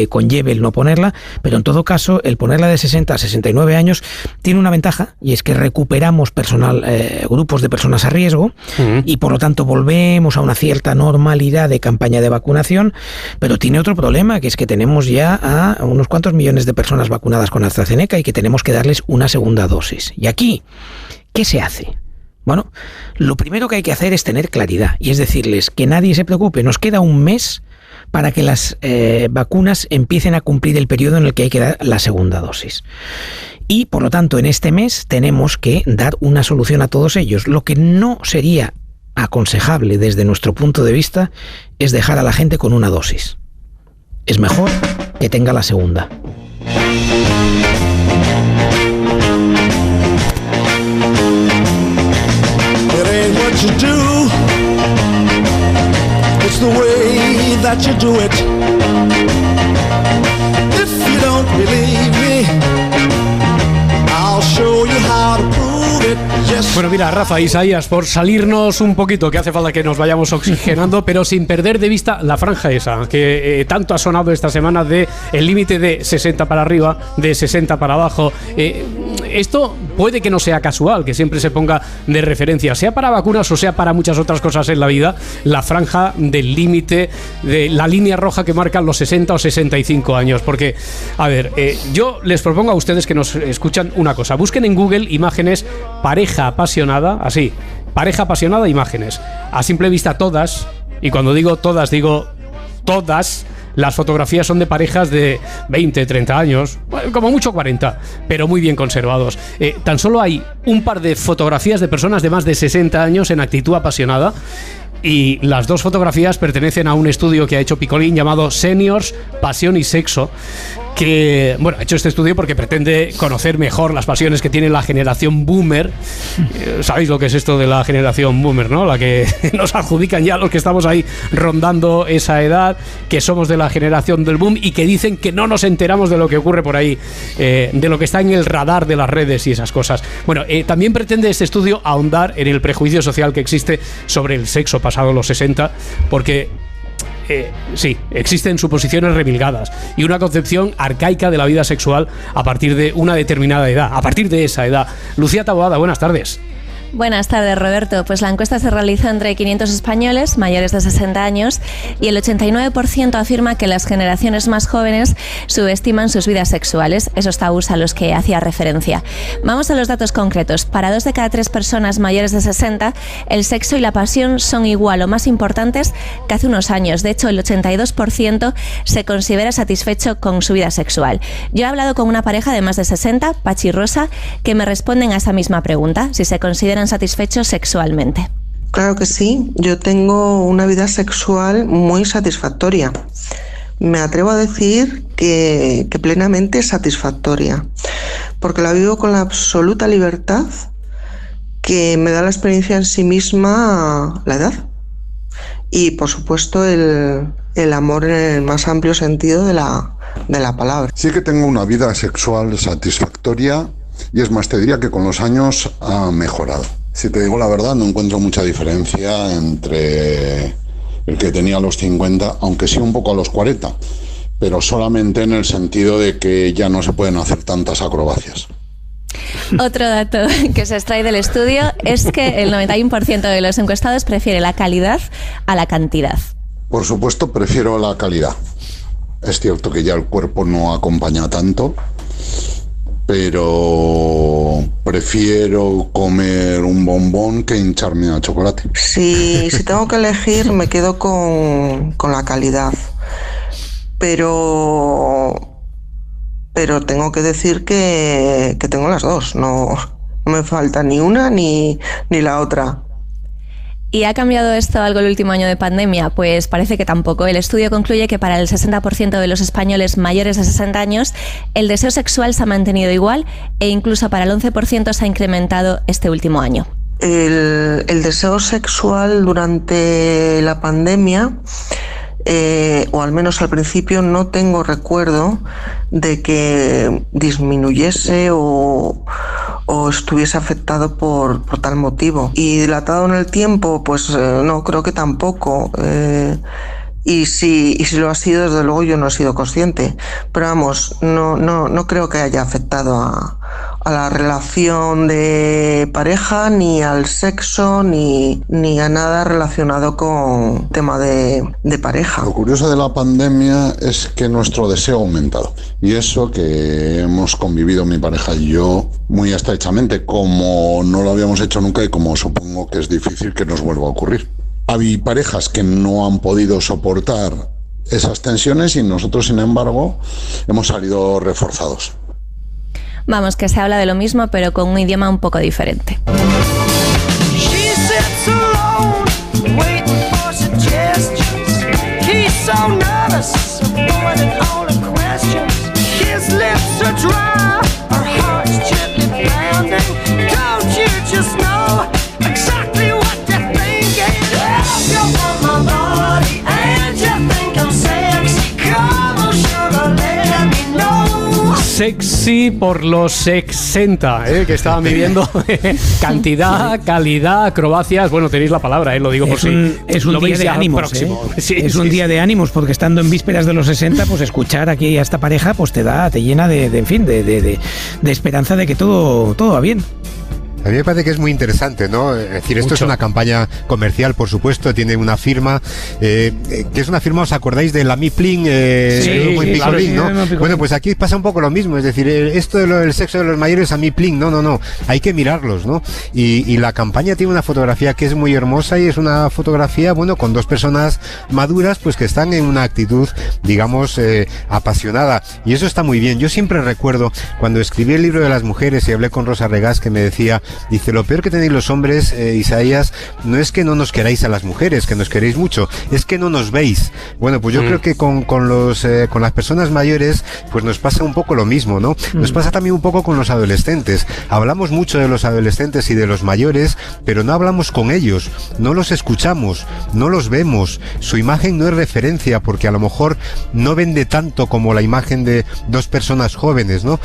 conlleve el no ponerla, pero en todo caso el ponerla de 60 a 69 años tiene una ventaja, y es que recuperamos grupos de personas a riesgo, y por lo tanto volvemos a una cierta normalidad de campaña de vacunación, pero tiene otro problema, que es que tenemos ya a unos cuantos millones de personas vacunadas con AstraZeneca y que tenemos que darles una segunda dosis. Y aquí, ¿qué se hace? Bueno, lo primero que hay que hacer es tener claridad, y es decirles que nadie se preocupe, nos queda un mes para que las vacunas empiecen a cumplir el periodo en el que hay que dar la segunda dosis. Y, por lo tanto, en este mes tenemos que dar una solución a todos ellos. Lo que no sería aconsejable desde nuestro punto de vista es dejar a la gente con una dosis. Es mejor que tenga la segunda. You do, it's the way that you do it. If you don't believe me, I'll show you how to prove it. Bueno, mira, Rafa, Isaías, por salirnos un poquito, que hace falta que nos vayamos oxigenando, pero sin perder de vista la franja esa, que tanto ha sonado esta semana, de el límite de 60 para arriba, de 60 para abajo. Esto puede que no sea casual, que siempre se ponga de referencia, sea para vacunas o sea para muchas otras cosas en la vida, la franja del límite, de la línea roja que marcan los 60 o 65 años. Porque, a ver, yo les propongo a ustedes que nos escuchan una cosa. Busquen en Google imágenes pareja apasionada, así, pareja apasionada, imágenes. A simple vista todas, y cuando digo todas, digo todas, las fotografías son de parejas de 20, 30 años, como mucho 40, pero muy bien conservados. Tan solo hay un par de fotografías de personas de más de 60 años en actitud apasionada, y las dos fotografías pertenecen a un estudio que ha hecho Picolín llamado Seniors, Pasión y Sexo, que, bueno, ha hecho este estudio porque pretende conocer mejor las pasiones que tiene la generación boomer. ¿Sabéis lo que es esto de la generación boomer, no? La que nos adjudican ya los que estamos ahí rondando esa edad, que somos de la generación del boom y que dicen que no nos enteramos de lo que ocurre por ahí, de lo que está en el radar de las redes y esas cosas. Bueno, también pretende este estudio ahondar en el prejuicio social que existe sobre el sexo pasado los 60, porque sí, existen suposiciones remilgadas y una concepción arcaica de la vida sexual a partir de una determinada edad, a partir de esa edad. Lucía Taboada, buenas tardes. Buenas tardes, Roberto. Pues la encuesta se realizó entre 500 españoles mayores de 60 años y el 89% afirma que las generaciones más jóvenes subestiman sus vidas sexuales, esos tabús a los que hacía referencia. Vamos a los datos concretos. Para 2 de cada 3 personas mayores de 60, el sexo y la pasión son igual o más importantes que hace unos años. De hecho, el 82% se considera satisfecho con su vida sexual. Yo he hablado con una pareja de más de 60, Pachi y Rosa, que me responden a esa misma pregunta, si se consideran satisfechos sexualmente. Claro que sí, yo tengo una vida sexual muy satisfactoria. Me atrevo a decir que plenamente satisfactoria, porque la vivo con la absoluta libertad que me da la experiencia en sí misma la edad. Y por supuesto el amor en el más amplio sentido de la palabra. Sí que tengo una vida sexual satisfactoria. Y es más, te diría que con los años ha mejorado. Si te digo la verdad, no encuentro mucha diferencia entre el que tenía a los 50, aunque sí un poco a los 40, pero solamente en el sentido de que ya no se pueden hacer tantas acrobacias. Otro dato que se extrae del estudio es que el 91% de los encuestados prefiere la calidad a la cantidad. Por supuesto, prefiero la calidad. Es cierto que ya el cuerpo no acompaña tanto, pero prefiero comer un bombón que hincharme a chocolate. Si tengo que elegir, me quedo con la calidad, pero pero tengo que decir que tengo las dos, no me falta ni una ni la otra. ¿Y ha cambiado esto algo el último año de pandemia? Pues parece que tampoco. El estudio concluye que para el 60% de los españoles mayores de 60 años el deseo sexual se ha mantenido igual e incluso para el 11% se ha incrementado este último año. El deseo sexual durante la pandemia, o al menos al principio, no tengo recuerdo de que disminuyese o estuviese afectado por tal motivo. Y dilatado en el tiempo, pues no, creo que tampoco. Y si lo ha sido, desde luego yo no he sido consciente. Pero vamos, no creo que haya afectado a la relación de pareja, ni al sexo, ni a nada relacionado con tema de pareja. Lo curioso de la pandemia es que nuestro deseo ha aumentado. Y eso que hemos convivido mi pareja y yo muy estrechamente, como no lo habíamos hecho nunca y como supongo que es difícil que nos vuelva a ocurrir. Hay parejas que no han podido soportar esas tensiones y nosotros, sin embargo, hemos salido reforzados. Vamos, que se habla de lo mismo, pero con un idioma un poco diferente. Sexy por los 60, que estaban viviendo. Cantidad, calidad, acrobacias. Bueno, tenéis la palabra, lo digo por si es un día de ánimos. Sí, es un día de ánimos, porque estando en vísperas de los 60, pues escuchar aquí a esta pareja pues te llena de esperanza de que todo va bien. A mí me parece que es muy interesante, ¿no? Es decir, esto es una campaña comercial, por supuesto, tiene una firma, que es una firma, ¿os acordáis de la Miplin? Claro, ¿no? Bueno, pues aquí pasa un poco lo mismo, es decir, esto del sexo de los mayores a Miplin, no, hay que mirarlos, ¿no? Y la campaña tiene una fotografía que es muy hermosa y es una fotografía, bueno, con dos personas maduras, pues que están en una actitud, digamos, apasionada, y eso está muy bien. Yo siempre recuerdo, cuando escribí el libro de las mujeres y hablé con Rosa Regás, que me decía, dice, lo peor que tenéis los hombres, Isaías, no es que no nos queráis a las mujeres, que nos queréis mucho, es que no nos veis. Bueno, pues yo creo que con las personas mayores, pues nos pasa un poco lo mismo, ¿no? Nos pasa también un poco con los adolescentes. Hablamos mucho de los adolescentes y de los mayores, pero no hablamos con ellos, no los escuchamos, no los vemos. Su imagen no es referencia, porque a lo mejor no vende tanto como la imagen de dos personas jóvenes, ¿no?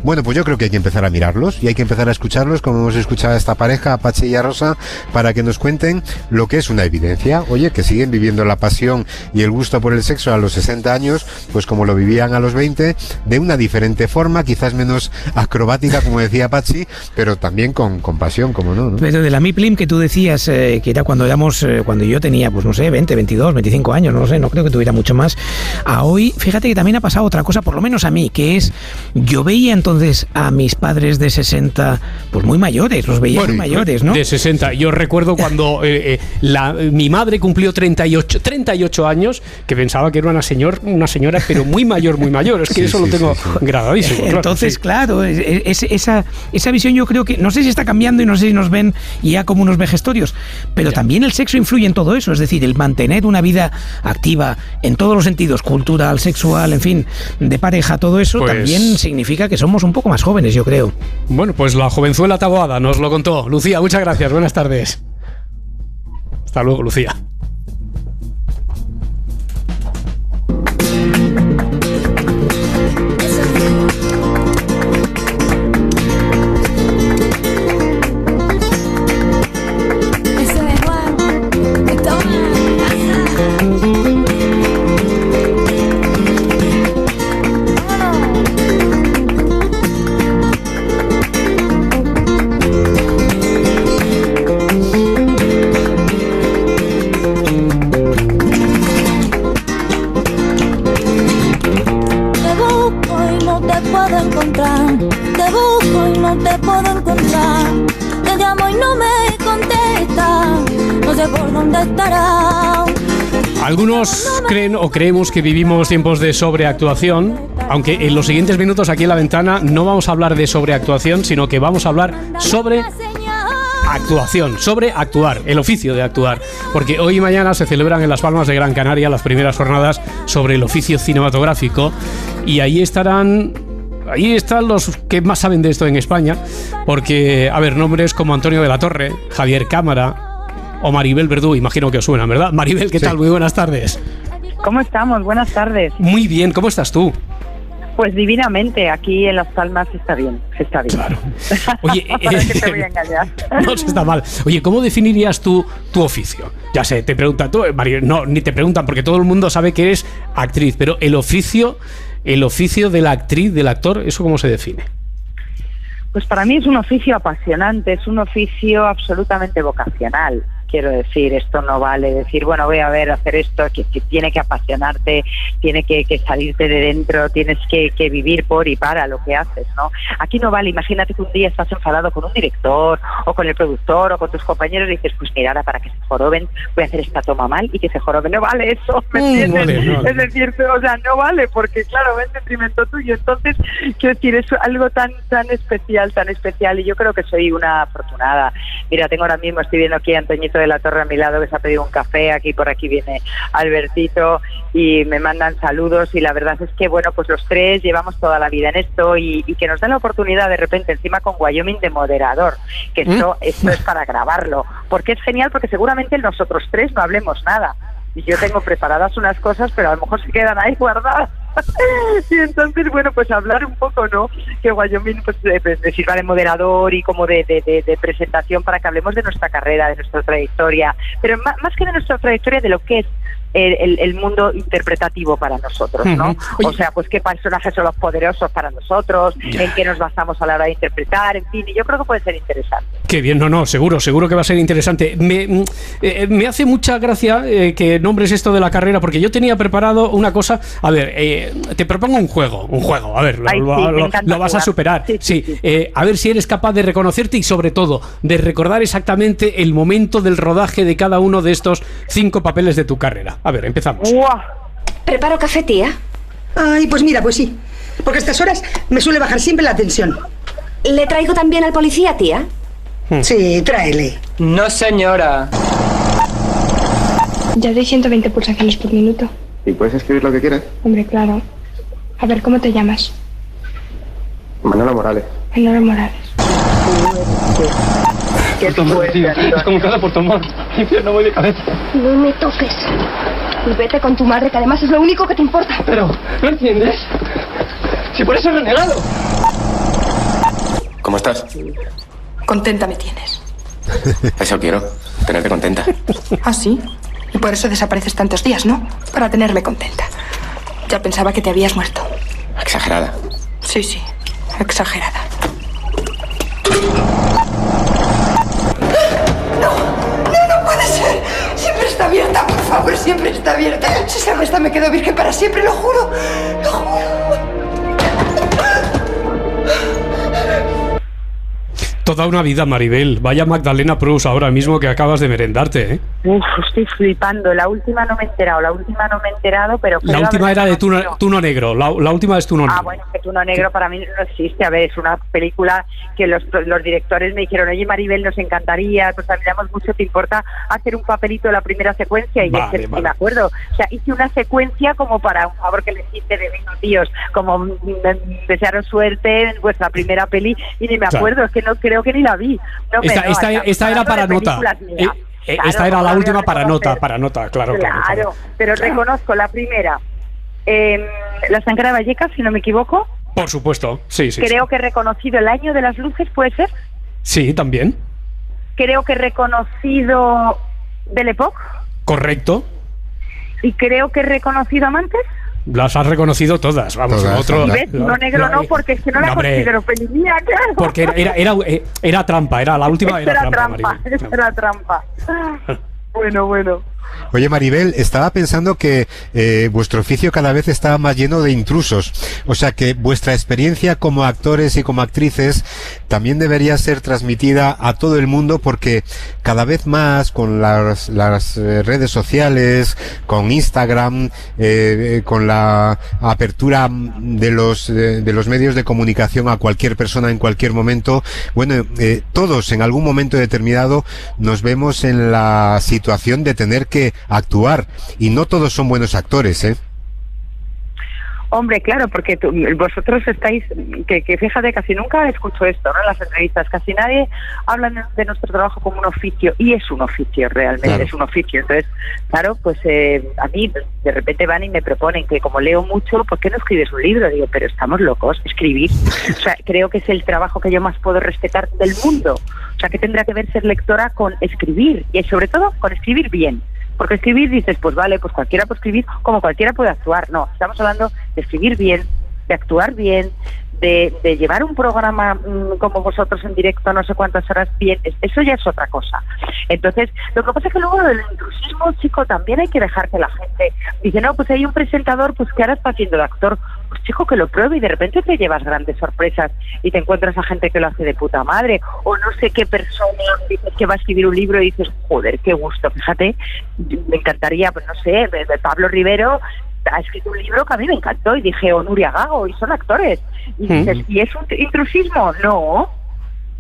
Bueno, pues yo creo que hay que empezar a mirarlos y hay que empezar a escucharlos, como hemos escuchado a esta pareja, a Pachi y a Rosa, para que nos cuenten lo que es una evidencia. Oye, que siguen viviendo la pasión y el gusto por el sexo a los 60 años, pues como lo vivían a los 20, de una diferente forma, quizás menos acrobática, como decía Pachi, pero también con pasión, como no. Pero de la Miplin que tú decías, que era cuando yo tenía, pues no sé, 20, 22, 25 años, no sé, no creo que tuviera mucho más, a hoy, fíjate que también ha pasado otra cosa, por lo menos a mí, que es, yo veía entonces a mis padres de 60, pues muy mayores, los veía muy mayores, ¿no? De 60. Yo recuerdo cuando mi madre cumplió 38 años, que pensaba que era una señora, pero muy mayor. Es que eso lo tengo grabadísimo. Entonces, claro, esa visión yo creo que, no sé si está cambiando y no sé si nos ven ya como unos vejestorios, pero también el sexo influye en todo eso, es decir, el mantener una vida activa en todos los sentidos, cultural, sexual, en fin, de pareja, todo eso también significa que somos un poco más jóvenes, yo creo. Bueno, pues la jovenzuela Taboada nos lo contó. Lucía, muchas gracias, buenas tardes. Hasta luego, Lucía. Algunos creen o creemos que vivimos tiempos de sobreactuación, Aunque en los siguientes minutos aquí en La Ventana no vamos a hablar de sobreactuación, sino que vamos a hablar sobre actuación, sobre actuar, el oficio de actuar. Porque hoy y mañana se celebran en Las Palmas de Gran Canaria las primeras jornadas sobre el oficio cinematográfico y ahí están los que más saben de esto en España, porque, a ver, nombres como Antonio de la Torre, Javier Cámara o Maribel Verdú, imagino que os suenan, ¿verdad? Maribel, ¿qué tal? Muy buenas tardes. ¿Cómo estamos? Buenas tardes. Muy bien, ¿cómo estás tú? Pues divinamente, aquí en Las Palmas está bien. Claro. Oye, ¿para qué te voy a engañar? No se está mal. Oye, ¿cómo definirías tú tu oficio? Ya sé, te preguntan tú, Maribel, no, ni te preguntan porque todo el mundo sabe que eres actriz, pero el oficio de la actriz, del actor, ¿eso cómo se define? Pues para mí es un oficio apasionante, es un oficio absolutamente vocacional. Quiero decir, esto no vale decir, bueno, voy a ver, hacer esto, que tiene que apasionarte, tiene que salirte de dentro, tienes que vivir por y para lo que haces, ¿no? Aquí no vale, imagínate que un día estás enfadado con un director, o con el productor, o con tus compañeros, y dices, pues mira, ahora para que se joroben, voy a hacer esta toma mal y que se joroben. No vale eso, ¿me entiendes? No vale. Es decir, o sea, no vale, porque claro, ven detrimento tuyo. Entonces, quiero decir, es algo tan especial, y yo creo que soy una afortunada. Mira, ahora mismo estoy viendo aquí a Antoñito de la Torre a mi lado, que se ha pedido un café, aquí por aquí viene Albertito y me mandan saludos, y la verdad es que bueno, pues los tres llevamos toda la vida en esto y que nos dan la oportunidad de repente encima con Wyoming de moderador, que esto es para grabarlo, porque es genial, porque seguramente nosotros tres no hablemos nada y yo tengo preparadas unas cosas, pero a lo mejor se quedan ahí guardadas. Y entonces, bueno, pues hablar un poco, ¿no? Que Wyoming pues sirva de moderador y como de presentación para que hablemos de nuestra carrera, de nuestra trayectoria, pero más que de nuestra trayectoria, de lo que es el mundo interpretativo para nosotros, ¿no? O sea, pues qué personajes son los poderosos para nosotros, en qué nos basamos a la hora de interpretar, en fin, y yo creo que puede ser interesante. Qué bien, no, seguro que va a ser interesante. Me hace mucha gracia que nombres esto de la carrera, porque yo tenía preparado una cosa. A ver, te propongo un juego, a ver, lo vas a superar. Sí. A ver si eres capaz de reconocerte y sobre todo de recordar exactamente el momento del rodaje de cada uno de estos 5 papeles de tu carrera. A ver, empezamos. ¡Wow! ¿Preparo café, tía? Ay, pues mira, pues sí. Porque a estas horas me suele bajar siempre la tensión. ¿Le traigo también al policía, tía? Sí, tráele. No, señora. Ya doy 120 pulsaciones por minuto. ¿Y puedes escribir lo que quieras? Hombre, claro. A ver, ¿cómo te llamas? Manolo Morales. Manolo Morales. Es como cada por tomar. No voy de cabeza. No me toques. Y vete con tu madre, que además es lo único que te importa. Pero, ¿no entiendes? Si por eso he renegado. ¿Cómo estás? Contenta me tienes. Eso quiero, tenerte contenta. ¿Ah, sí? Y por eso desapareces tantos días, ¿no? Para tenerme contenta. Ya pensaba que te habías muerto. Exagerada. Sí, exagerada. No puede ser. Siempre está abierta, por favor, siempre está abierta. Si se abre esta me quedo virgen para siempre, lo juro. Lo juro. Toda una vida, Maribel. Vaya Magdalena Prus ahora mismo que acabas de merendarte, ¿eh? Uf, estoy flipando. La última no me he enterado, pero... La última era de Tuno Negro. La última es Tuno Negro. Bueno, que Tuno Negro para mí no existe. A ver, es una película que los directores me dijeron, oye, Maribel, nos encantaría, pues admiramos mucho, ¿te importa hacer un papelito de la primera secuencia? Y vale. Me acuerdo. O sea, hice una secuencia como para un favor que les hice de vino, tíos, como desearos suerte en vuestra primera peli, y ni me acuerdo, es que no creo que ni la vi. Esta era para nota. Esta era la última para nota, claro. Pero reconozco la primera, La Sangre de Vallecas, si no me equivoco. Por supuesto, sí. Creo que he reconocido El Año de las Luces, ¿puede ser? Sí, también. Creo que he reconocido Belle Époque. Correcto. Y creo que he reconocido Amantes. Las has reconocido todas, vamos. ¿Y ves? Tuno Negro no, porque es que no la considero peli mía, claro. Porque era trampa, la última era trampa. Era trampa. Bueno. Oye, Maribel, estaba pensando que vuestro oficio cada vez está más lleno de intrusos. O sea que vuestra experiencia como actores y como actrices también debería ser transmitida a todo el mundo, porque cada vez más con las redes sociales, con Instagram, con la apertura de los medios de comunicación a cualquier persona en cualquier momento, bueno, todos en algún momento determinado nos vemos en la situación de tener que actuar, y no todos son buenos actores, ¿eh? Hombre, claro, porque vosotros estáis, que fíjate, casi nunca escucho esto, ¿no? En las entrevistas, casi nadie habla de nuestro trabajo como un oficio, y es un oficio, realmente, claro. Es un oficio. Entonces, claro, pues a mí de repente van y me proponen que como leo mucho, ¿por qué no escribes un libro? Digo, pero estamos locos, escribir. O sea, creo que es el trabajo que yo más puedo respetar del mundo. O sea, ¿qué tendrá que ver ser lectora con escribir? Y sobre todo con escribir bien. Porque escribir dices, pues vale, pues cualquiera puede escribir como cualquiera puede actuar. No, estamos hablando de escribir bien, de actuar bien, de llevar un programa como vosotros en directo no sé cuántas horas bien. Eso ya es otra cosa. Entonces, lo que pasa es que luego del intrusismo, chico, también hay que dejar que la gente dice, no, pues hay un presentador, pues que ahora está haciendo de actor. Pues chico, que lo pruebe, y de repente te llevas grandes sorpresas y te encuentras a gente que lo hace de puta madre, o no sé qué persona dices que va a escribir un libro y dices, joder, qué gusto, fíjate, me encantaría, pues no sé, Pablo Rivero ha escrito un libro que a mí me encantó, y dije, o Nuria Gago, y son actores, y dices, ¿y es un intrusismo? No,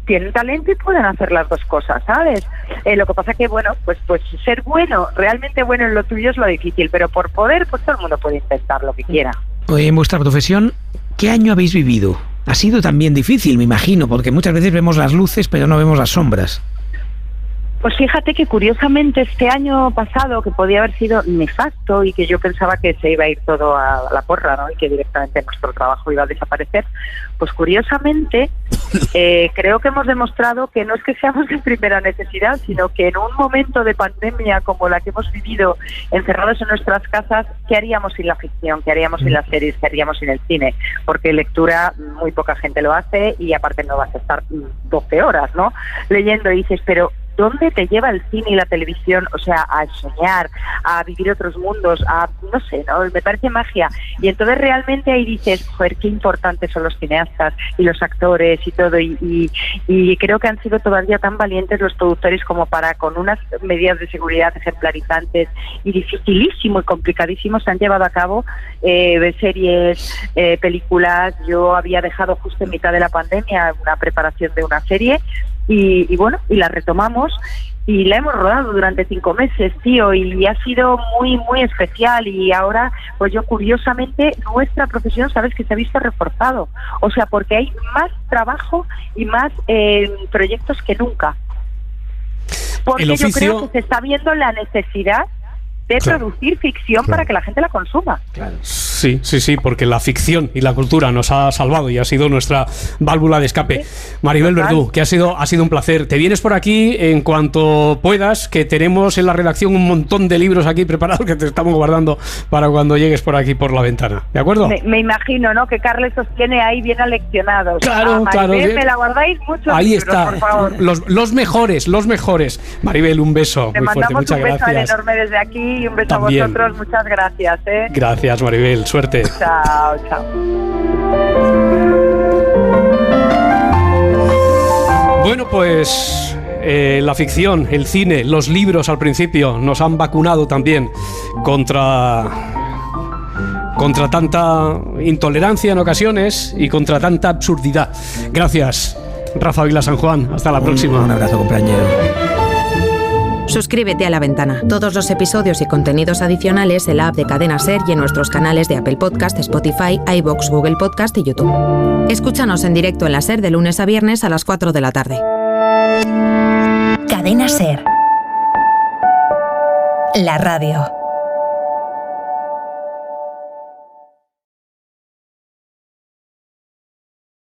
tienen talento y pueden hacer las dos cosas, ¿sabes? Lo que pasa que, bueno, pues ser bueno, realmente bueno en lo tuyo es lo difícil, pero por poder, pues todo el mundo puede intentar lo que quiera. Oye, en vuestra profesión, ¿qué año habéis vivido? Ha sido también difícil, me imagino, porque muchas veces vemos las luces pero no vemos las sombras. Pues fíjate que curiosamente este año pasado, que podía haber sido nefasto y que yo pensaba que se iba a ir todo a la porra, ¿no? Y que directamente nuestro trabajo iba a desaparecer, pues curiosamente creo que hemos demostrado que no es que seamos de primera necesidad, sino que en un momento de pandemia como la que hemos vivido, encerrados en nuestras casas, ¿qué haríamos sin la ficción? ¿Qué haríamos sin las series? ¿Qué haríamos sin el cine? Porque lectura muy poca gente lo hace, y aparte no vas a estar 12 horas, ¿no? Leyendo, y dices, pero ¿dónde te lleva el cine y la televisión? O sea, a soñar, a vivir otros mundos, a, no sé, ¿no? Me parece magia. Y entonces realmente ahí dices, joder, qué importantes son los cineastas y los actores y todo. Y creo que han sido todavía tan valientes los productores como para, con unas medidas de seguridad ejemplarizantes y dificilísimo y complicadísimo, se han llevado a cabo series, películas. Yo había dejado justo en mitad de la pandemia una preparación de una serie, y bueno, y la retomamos y la hemos rodado durante 5 meses, tío, y ha sido muy, muy especial. Y ahora, pues yo curiosamente, nuestra profesión, sabes que se ha visto reforzado, o sea, porque hay más trabajo y más proyectos que nunca, porque yo creo que se está viendo la necesidad de producir ficción para que la gente la consuma. Claro. Sí, porque la ficción y la cultura nos ha salvado y ha sido nuestra válvula de escape. Sí. Maribel Verdú, que ha sido un placer. Te vienes por aquí en cuanto puedas, que tenemos en la redacción un montón de libros aquí preparados que te estamos guardando para cuando llegues por aquí por la mejores, ¿de acuerdo? Me imagino, ¿no? Que Carles os tiene ahí bien aleccionados. Claro. Me la guardáis mucho. Ahí libros, está, por favor. Los mejores. Maribel, un beso te muy fuerte, muchas gracias. Te mandamos un beso enorme desde aquí y un beso también a vosotros, muchas gracias. Gracias, Maribel, suerte. Chao. Bueno, pues la ficción, el cine, los libros al principio nos han vacunado también contra tanta intolerancia en ocasiones y contra tanta absurdidad. Gracias, Rafa Vila San Juan. Hasta la próxima. Un abrazo, compañero. Suscríbete a La Ventana. Todos los episodios y contenidos adicionales en la app de Cadena SER y en nuestros canales de Apple Podcast, Spotify, iVoox, Google Podcast y YouTube. Escúchanos en directo en la SER de lunes a viernes a las 4 de la tarde. Cadena SER. La radio.